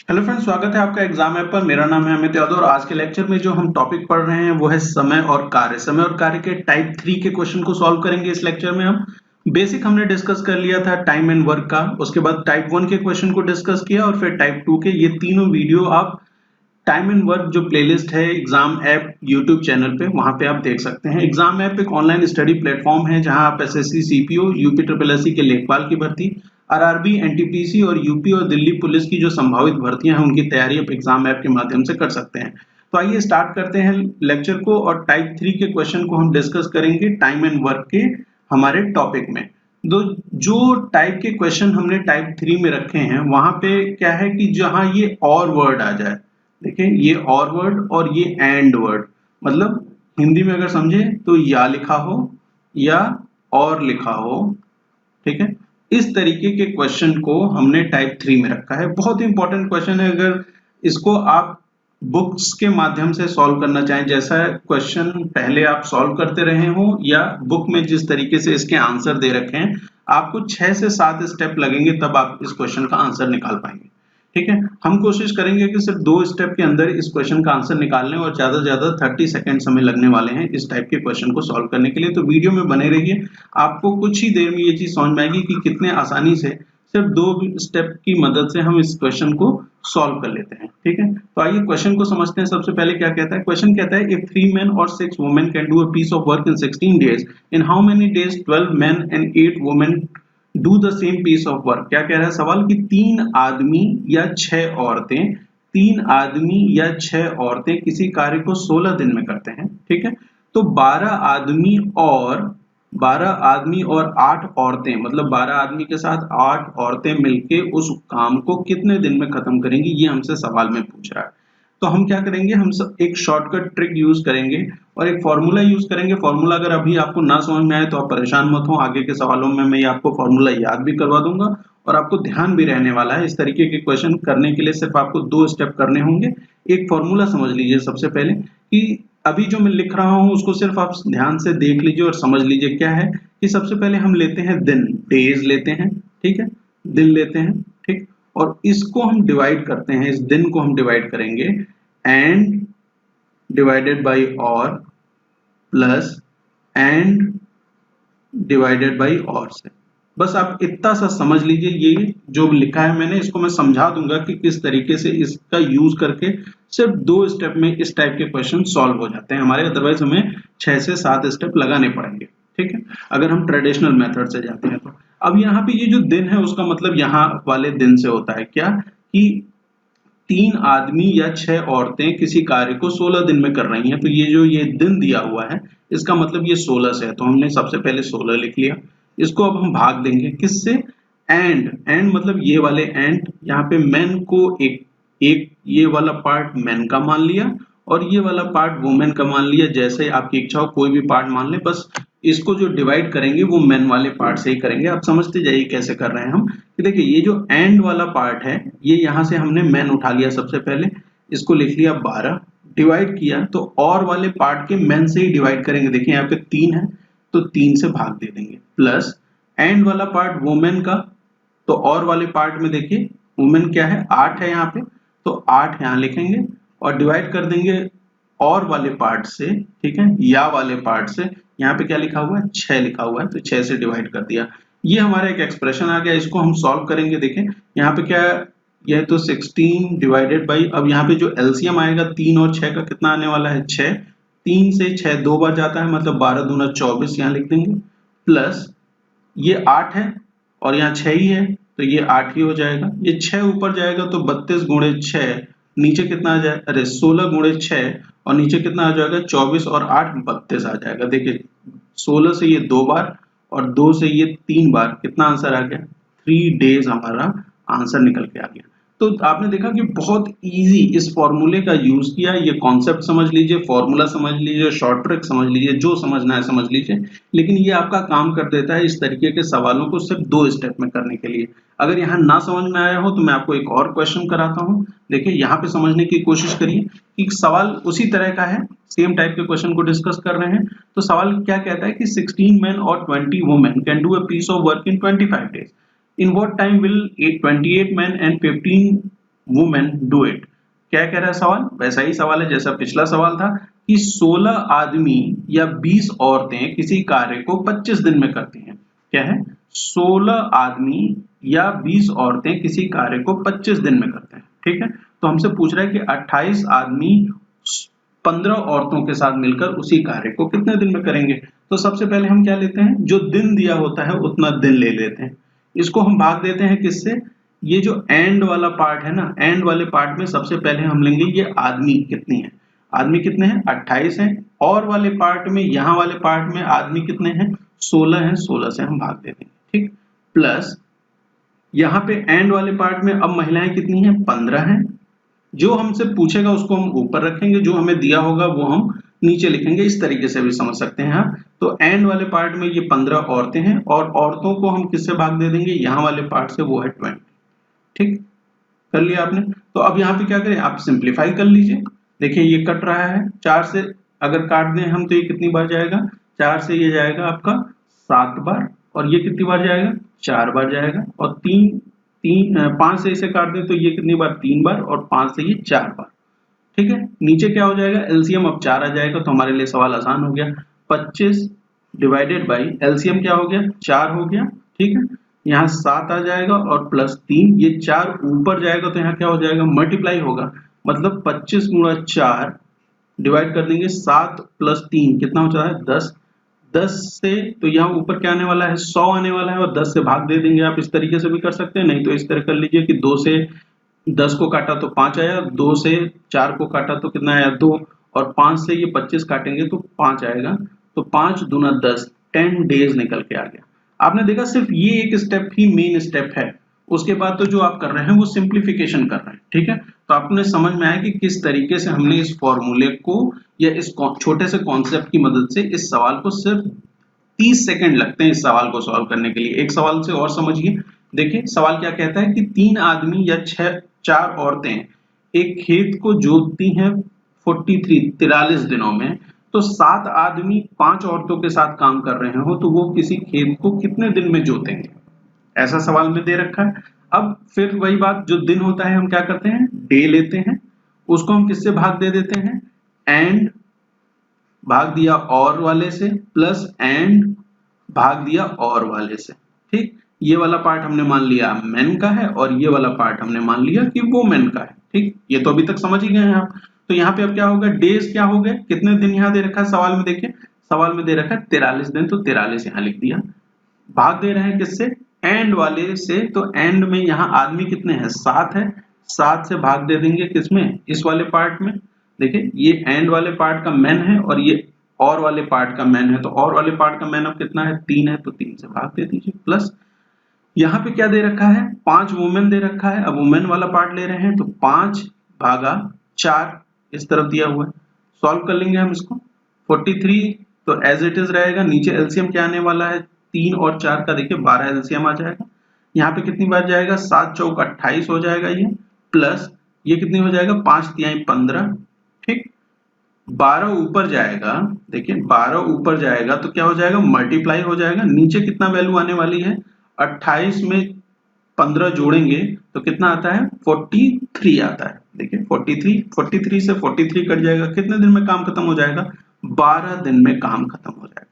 Hello friends, स्वागत है आपका एग्जाम ऐप पर। मेरा नाम है अमित यादव और आज के लेक्चर में जो हम टॉपिक पढ़ रहे हैं वो है समय और कार्य। समय और कार्य के टाइप 3 के क्वेश्चन को सॉल्व करेंगे इस लेक्चर में। हम बेसिक हमने डिस्कस कर लिया था टाइम एंड वर्क का, उसके बाद टाइप 1 के क्वेश्चन को डिस्कस किया और फिर टाइप 2 के। ये तीनों वीडियो आप टाइम एंड वर्क जो प्लेलिस्ट है एग्जाम ऐप यूट्यूब चैनल पे, वहां पे आप देख सकते हैं। एग्जाम ऐप एक ऑनलाइन स्टडी प्लेटफॉर्म है जहां आप SSC, CPO, UP triple SC के लेखपाल की भर्ती, आरआरबी, एनटीपीसी और यूपी और दिल्ली पुलिस की जो संभावित भर्तियां हैं उनकी तैयारी आप एग्जाम ऐप के माध्यम से कर सकते हैं। तो आइए स्टार्ट करते हैं लेक्चर को और टाइप 3 के क्वेश्चन को हम डिस्कस करेंगे टाइम एंड वर्क के हमारे टॉपिक में। दो जो टाइप के क्वेश्चन हमने टाइप 3 में रखे हैं वहां पे क्या है कि जहां ये और वर्ड आ जाए, देखिए ये और वर्ड और ये एंड वर्ड, मतलब हिंदी में अगर समझे तो या लिखा हो या और लिखा हो, ठीक है। इस तरीके के क्वेश्चन को हमने टाइप 3 में रखा है। बहुत इंपॉर्टेंट क्वेश्चन है। अगर इसको आप बुक्स के माध्यम से सॉल्व करना चाहें, जैसा क्वेश्चन पहले आप सॉल्व करते रहे हो या बुक में जिस तरीके से इसके आंसर दे रखे हैं, आपको 6 से 7 स्टेप लगेंगे तब आप इस क्वेश्चन का आंसर निकाल पाएंगे, ठीक है। हम कोशिश करेंगे कि सिर्फ 2 स्टेप के अंदर इस क्वेश्चन का आंसर निकाल लें और ज्यादा से ज्यादा 30 सेकंड समय लगने वाले हैं इस टाइप के क्वेश्चन को सॉल्व करने के लिए। तो वीडियो में बने रहिए, आपको कुछ ही देर में ये चीज समझ में आएगी कि कितने आसानी से सिर्फ 2 स्टेप की मदद से हम इस क्वेश्चन को सॉल्व कर लेते हैं, ठीक है। तो आइए क्वेश्चन को समझते हैं। सबसे पहले क्या कहता है क्वेश्चन, कहता है इफ 3 men और 6 women can do a piece of work in 16 days, in how many days 12 men and 8 women do the same piece of work. क्या कह रहा है सवाल कि 3 आदमी या 6 औरतें, 3 आदमी या 6 औरतें किसी कार्य को 16 दिन में करते हैं, ठीक है। तो 12 आदमी और 8 औरतें, मतलब 12 आदमी के साथ 8 औरतें मिलके उस काम को कितने दिन में खत्म करेंगी, ये हमसे सवाल में पूछ रहा है। तो हम क्या करेंगे, हम सब एक शॉर्टकट ट्रिक यूज करेंगे और एक फॉर्मूला यूज करेंगे। फॉर्मूला अगर अभी आपको ना समझ में आए तो आप परेशान मत हो, आगे के सवालों में मैं आपको फॉर्मूला याद भी करवा दूंगा और आपको ध्यान भी रहने वाला है। इस तरीके के क्वेश्चन करने के लिए सिर्फ आपको 2 स्टेप करने होंगे। एक फॉर्मूला समझ लीजिए सबसे पहले कि अभी जो मैं लिख रहा हूं उसको सिर्फ आप ध्यान से देख लीजिए और समझ लीजिए क्या है कि सबसे पहले हम लेते हैं दिन, डेज लेते हैं, ठीक है, दिन लेते हैं, ठीक। और इसको हम डिवाइड करते हैं, इस दिन को हम डिवाइड करेंगे एंड डिवाइडेड बाई और प्लस एंड डिवाइडेड बाई और से। बस आप इतना सा समझ लीजिए। ये जो लिखा है मैंने इसको मैं समझा दूंगा कि किस तरीके से इसका यूज करके सिर्फ 2 स्टेप में इस टाइप के क्वेश्चन सॉल्व हो जाते हैं हमारे। अदरवाइज हमें 6 से 7 स्टेप लगाने पड़ेंगे, ठीक है, अगर हम ट्रेडिशनल मेथड से जाते हैं तो। अब यहाँ पे ये जो दिन है उसका मतलब यहाँ वाले दिन से होता है क्या कि 3 आदमी या 6 औरतें किसी कार्य को 16 दिन में कर रही हैं। तो ये जो ये दिन दिया हुआ है इसका मतलब ये 16 से है, तो हमने सबसे पहले 16 लिख लिया। इसको अब हम भाग देंगे किससे, एंड मतलब ये वाले एंड, यहाँ पे मैन को एक एक ये वाला पार्ट मैन का मान लिया और ये वाला पार्ट वुमेन का मान लिया। जैसे आपकी इच्छा हो कोई भी पार्ट मान ले, बस इसको जो डिवाइड करेंगे वो मैन वाले पार्ट से ही करेंगे। आप समझते जाइए कैसे कर रहे हैं हम कि देखिए ये जो एंड वाला पार्ट है ये यहाँ से हमने मैन उठा लिया सबसे पहले, इसको लिख लिया 12, डिवाइड किया तो और वाले पार्ट के मैन से ही डिवाइड करेंगे। देखिए यहाँ पे 3 है तो 3 से भाग दे देंगे, प्लस एंड वाला पार्ट वुमेन का, तो और वाले पार्ट में देखिए वुमेन क्या है 8 है यहाँ पे, तो 8 यहाँ लिखेंगे और डिवाइड कर देंगे और वाले पार्ट से, ठीक है, या वाले पार्ट से। यहाँ पे क्या लिखा हुआ है 6 लिखा हुआ है तो 6 से डिवाइड कर दिया। ये हमारा एक एक्सप्रेशन आ गया, इसको हम सॉल्व करेंगे। देखें यहाँ पे क्या है, यह तो 16 डिवाइडेड बाई, अब यहाँ पे जो एलसीएम आएगा 3 और 6 का कितना आने वाला है 6, 3 से 6 2 बार जाता है मतलब 12 दूना 24 यहाँ लिख देंगे, प्लस ये 8 है और यहाँ 6 ही है तो ये 8 ही हो जाएगा। ये 6 ऊपर जाएगा तो 32 गुणे 6, नीचे कितना आ जाए, अरे 16 गुणे 6 और नीचे कितना आ जाएगा 24 और 8 32 आ जाएगा। देखिए 16 से ये 2 बार और 2 से ये 3 बार, कितना आंसर आ गया 3 डेज हमारा आंसर निकल के आ गया। तो आपने देखा कि बहुत इजी इस फॉर्मूले का यूज किया। ये कॉन्सेप्ट समझ लीजिए, फॉर्मूला समझ लीजिए, शॉर्ट ट्रिक समझ लीजिए, जो समझना है समझ लीजिए, लेकिन ये आपका काम कर देता है इस तरीके के सवालों को सिर्फ 2 स्टेप में करने के लिए। अगर यहाँ ना समझ में आया हो तो मैं आपको एक और क्वेश्चन कराता हूँ। देखिए यहाँ पे समझने की कोशिश करिए कि सवाल उसी तरह का है, सेम टाइप के क्वेश्चन को डिस्कस कर रहे हैं। तो सवाल क्या कहता है कि 16 men और 20 women can do a piece of work in 25 days. In what time will 28 men and 15 women do it. क्या कह रहा है सवाल? वैसा ही सवाल है जैसा पिछला सवाल था कि 16 आदमी या 20 औरतें किसी कार्य को 25 दिन में करती हैं। क्या है? 16 आदमी या 20 औरतें किसी कार्य को 25 दिन में करते हैं। ठीक है, तो हमसे पूछ रहा है कि 28 आदमी 15 औरतों के साथ मिलकर उसी कार्य को कितने दिन में करेंगे। तो सबसे पहले हम क्या लेते हैं, जो दिन दिया होता है उतना दिन ले लेते हैं। इसको हम भाग देते हैं किससे? ये जो एंड वाला पार्ट है ना, एंड वाले पार्ट में सबसे पहले हम लेंगे ये आदमी कितनी है। आदमी कितने हैं? 28 हैं। और वाले पार्ट में, यहाँ वाले पार्ट में आदमी कितने हैं? 16 हैं। 16 से हम भाग दे देंगे। ठीक, प्लस यहाँ पे एंड वाले पार्ट में अब महिलाएं कितनी हैं? 15 हैं। जो हमसे पूछेगा उसको हम ऊपर रखेंगे, जो हमें दिया होगा वो हम नीचे लिखेंगे। इस तरीके से भी समझ सकते हैं आप। तो एंड वाले पार्ट में ये 15 औरतें हैं और औरतों को हम किससे भाग दे देंगे? यहाँ वाले पार्ट से, वो है 20। ठीक, कर लिया आपने। तो अब यहाँ पे क्या करें, आप सिंप्लीफाई कर लीजिए। देखिए ये कट रहा है, 4 से अगर काट दें हम तो ये कितनी बार जाएगा? 4 से ये जाएगा आपका 7 बार, और ये कितनी बार जाएगा? 4 बार जाएगा। और 5 से इसे काट दें तो ये कितनी बार? 3 बार, और 5 से ये 4 बार। ठीक है, नीचे क्या हो जाएगा? एलसीएम अब 4 आ जाएगा, तो हमारे लिए सवाल आसान हो गया। 25 डिवाइडेड बाई एलसीएम क्या हो गया? 4 हो गया। ठीक है, यहाँ 7 आ जाएगा और प्लस 3, ये 4 ऊपर जाएगा तो यहाँ क्या हो जाएगा? मल्टीप्लाई होगा। मतलब 25 गुणा 4 डिवाइड कर देंगे 7 प्लस 3 कितना हो जाता है? 10। 10 से तो यहाँ ऊपर क्या आने वाला है? 100 आने वाला है, और 10 से भाग दे देंगे। आप इस तरीके से भी कर सकते हैं, नहीं तो इस तरह कर लीजिए कि 2 से 10 को काटा तो 5 आया, 2 से 4 को काटा तो कितना आया? 2, और 5 से ये 25 काटेंगे तो 5 आएगा। तो 5 दूना 10, 10 डेज निकल के आ गया। आपने देखा सिर्फ ये एक स्टेप ही मेन स्टेप है, उसके बाद तो जो आप कर रहे हैं वो सिंप्लीफिकेशन कर रहे हैं। ठीक है, तो आपने समझ में आया कि किस तरीके से हमने इस फॉर्मूले को या इस छोटे से कॉन्सेप्ट की मदद से इस सवाल को सिर्फ 30 सेकंड लगते हैं इस सवाल को सॉल्व करने के लिए। एक सवाल से और समझिए। देखिए सवाल क्या कहता है कि 3 आदमी या 4 औरतें एक खेत को जोतती हैं 43 दिनों में, तो 7 आदमी 5 औरतों के साथ काम कर रहे हो तो वो किसी खेत को कितने दिन में जोतेंगे। ऐसा सवाल में दे रखा है। अब फिर वही बात, जो दिन होता है हम क्या करते हैं? डे लेते हैं, उसको हम किससे भाग दे देते हैं? एंड भाग दिया और वाले से, प्लस एंड भाग दिया और वाले से। ठीक, ये वाला पार्ट हमने मान लिया मेन का है और ये वाला पार्ट हमने मान लिया कि वो मेन का है। ठीक, ये तो अभी तक समझ ही गए हैं आप। तो यहाँ पे अब क्या होगा? डेज क्या हो गए? कितने दिन यहाँ दे रखा है सवाल में? देखिए सवाल में दे रखा है 43 दिन, तो 43 यहाँ लिख दिया। भाग दे रहे हैं किससे? एंड वाले से। तो एंड में यहाँ आदमी कितने हैं? 7 है। 7 से भाग दे देंगे किसमें? इस वाले पार्ट में। देखिए ये एंड वाले पार्ट का मैन है और ये और वाले पार्ट का मैन है, तो और वाले पार्ट का मैन अब कितना है? 3 है, तो 3 से भाग दे दीजिए। प्लस यहाँ पे क्या दे रखा है? 5 वुमेन दे रखा है। अब वुमेन वाला पार्ट ले रहे हैं तो 5 भागा 4 इस तरफ दिया हुआ है। सॉल्व कर लेंगे हम इसको। 43 तो एज इट इज रहेगा। नीचे एलसीएम क्या आने वाला है? 3 और 4 का, देखिए 12 एलसीएम आ जाएगा। यहाँ पे कितनी बार जाएगा? 7 चौक 28 हो जाएगा ये, प्लस ये कितनी हो जाएगा? 5 तिहाई 15। ठीक, 12 ऊपर जाएगा। देखिए 12 ऊपर जाएगा तो क्या हो जाएगा? मल्टीप्लाई हो जाएगा। नीचे कितना वैल्यू आने वाली है? 28 में 15 जोड़ेंगे तो कितना आता है? 43 आता है। देखिए 43 से 43 कट जाएगा, कितने दिन में काम खत्म हो जाएगा? 12 दिन में काम खत्म हो जाएगा।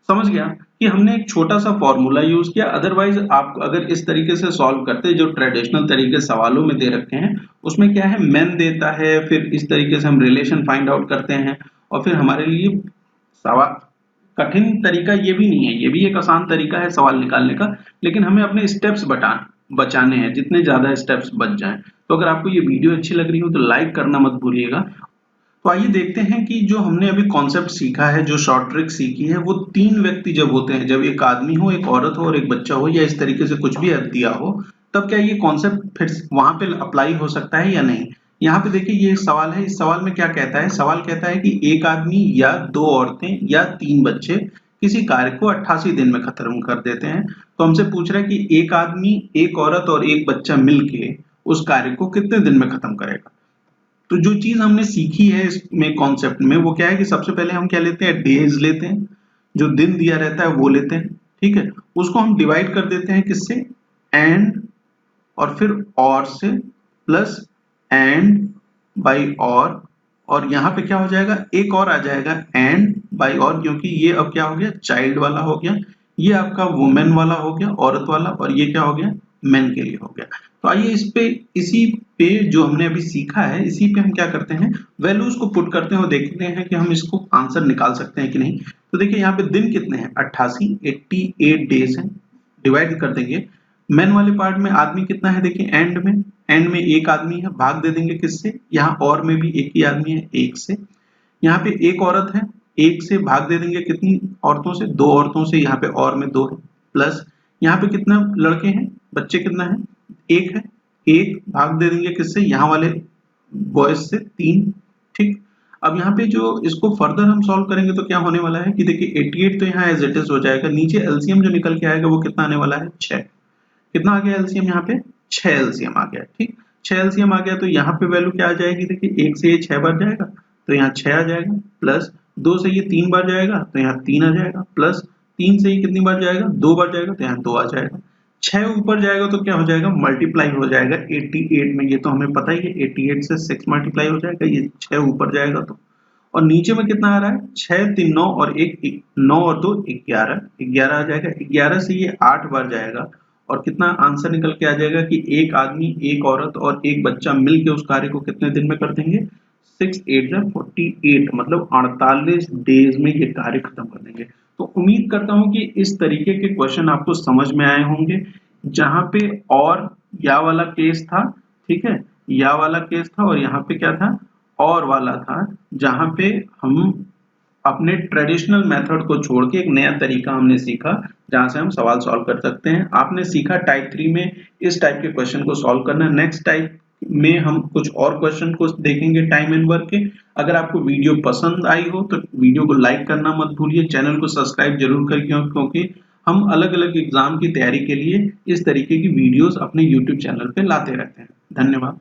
समझ गया कि हमने एक छोटा सा फॉर्मूला यूज किया। अदरवाइज आप अगर इस तरीके से सॉल्व करते, जो ट्रेडिशनल तरीके सवालों में दे रखे हैं, उसमें क्या है? मैन देता है, फिर इस तरीके से हम रिलेशन फाइंड आउट करते हैं, और फिर हमारे लिए सवाल कठिन तरीका ये भी नहीं है, ये भी एक आसान तरीका है सवाल निकालने का, लेकिन हमें अपने स्टेप्स बचाने हैं, जितने ज्यादा स्टेप्स बच जाएं। तो अगर आपको ये वीडियो अच्छी लग रही हो तो लाइक करना मत भूलिएगा। तो आइए देखते हैं कि जो हमने अभी कॉन्सेप्ट सीखा है, जो शॉर्ट ट्रिक सीखी है, वो 3 व्यक्ति जब होते हैं, जब एक आदमी हो, एक औरत हो और एक बच्चा हो, या इस तरीके से कुछ भी दिया हो, तब क्या ये कॉन्सेप्ट फिर वहां पे अप्लाई हो सकता है या नहीं। यहाँ पे देखिए ये सवाल है, इस सवाल में क्या कहता है? सवाल कहता है कि एक आदमी या 2 औरतें या 3 बच्चे किसी कार्य को 88 दिन में खत्म कर देते हैं। तो हमसे पूछ रहा है कि एक आदमी, एक औरत और एक बच्चा मिलके उस कार्य को कितने दिन में खत्म करेगा। तो जो चीज हमने सीखी है इसमें कॉन्सेप्ट में, वो क्या है कि सबसे पहले हम क्या लेते हैं? डेज लेते हैं, जो दिन दिया रहता है वो लेते हैं। ठीक है, उसको हम डिवाइड कर देते हैं किससे? एंड और फिर और से, प्लस एंड बाई और यहाँ पे क्या हो जाएगा, एक और आ जाएगा एंड बाई और, क्योंकि ये अब क्या हो गया, चाइल्ड वाला हो गया, ये आपका वुमेन वाला हो गया, औरत वाला, और ये क्या हो गया, मेन के लिए हो गया। तो आइए इसी पे जो हमने अभी सीखा है, इसी पे हम क्या करते हैं, वैल्यूज को पुट करते हैं और देखते हैं कि हम इसको आंसर निकाल सकते हैं कि नहीं। तो देखिए यहाँ पे दिन कितने हैं, 88 डेज हैं, डिवाइड कर देंगे। मेन वाले पार्ट में आदमी कितना है, देखिए एंड में एक आदमी है, भाग दे देंगे किससे, यहाँ और में भी एक ही आदमी है, एक से। यहाँ पे एक औरत है, एक से भाग दे देंगे कितनी औरतों से, दो औरतों से, यहाँ पे और में दो है, प्लस यहाँ पे कितना लड़के हैं, बच्चे कितना है, एक है, एक भाग दे देंगे किससे, यहाँ वाले बॉयज से, तीन। ठीक, अब यहाँ पे जो इसको फर्दर हम सॉल्व करेंगे तो क्या होने वाला है कि देखिए 88 तो यहाँ एज इट इज हो जाएगा, नीचे एलसीएम जो निकल के आएगा वो कितना आने वाला है, 6। कितना आ गया एलसीएम, यहाँ पे 6 एलसीएम आ गया। ठीक, 6 एलसीएम आ गया, तो यहाँ पे वैल्यू क्या आ जाएगी, देखिए 1 से ये 6 बार जाएगा तो यहाँ 6 आ जाएगा, प्लस 2 से ये 3 बार जाएगा तो यहाँ 3 आ जाएगा, प्लस 3 से ये कितनी बार जाएगा, 2 बार जाएगा तो यहाँ 2 आ जाएगा। 6 ऊपर जाएगा तो क्या हो जाएगा, मल्टीप्लाई हो जाएगा 88 में, ये तो हमें पता ही है, 88 से 6 मल्टीप्लाई हो जाएगा, ये 6 ऊपर जाएगा तो। और नीचे में कितना आ रहा है, 6 3 9 और 1 9 और 2 11 11 आ जाएगा, 11 से ये 8 बार जाएगा, और कितना आंसर निकल के आ जाएगा कि एक आदमी, एक औरत और एक बच्चा मिलके उस कार्य को कितने दिन में कर देंगे, 6 8 48, मतलब 48 डेज में ये कार्य खत्म कर देंगे। तो उम्मीद करता हूं कि इस तरीके के क्वेश्चन आपको समझ में आए होंगे, जहां पे और या वाला केस था, ठीक है, या वाला केस था, और यहाँ पे क्या था, और वाला था, जहां पे हम अपने ट्रेडिशनल मेथड को छोड़ के एक नया तरीका हमने सीखा, जहां से हम सवाल सॉल्व कर सकते हैं। आपने सीखा टाइप 3 में इस टाइप के क्वेश्चन को सॉल्व करना। नेक्स्ट टाइप में हम कुछ और क्वेश्चन को देखेंगे टाइम एंड वर्क के। अगर आपको वीडियो पसंद आई हो तो वीडियो को लाइक करना मत भूलिए, चैनल को सब्सक्राइब जरूर करिए, क्योंकि हम अलग अलग एग्जाम की तैयारी के लिए इस तरीके की वीडियोस अपने यूट्यूब चैनल पे लाते रहते हैं। धन्यवाद।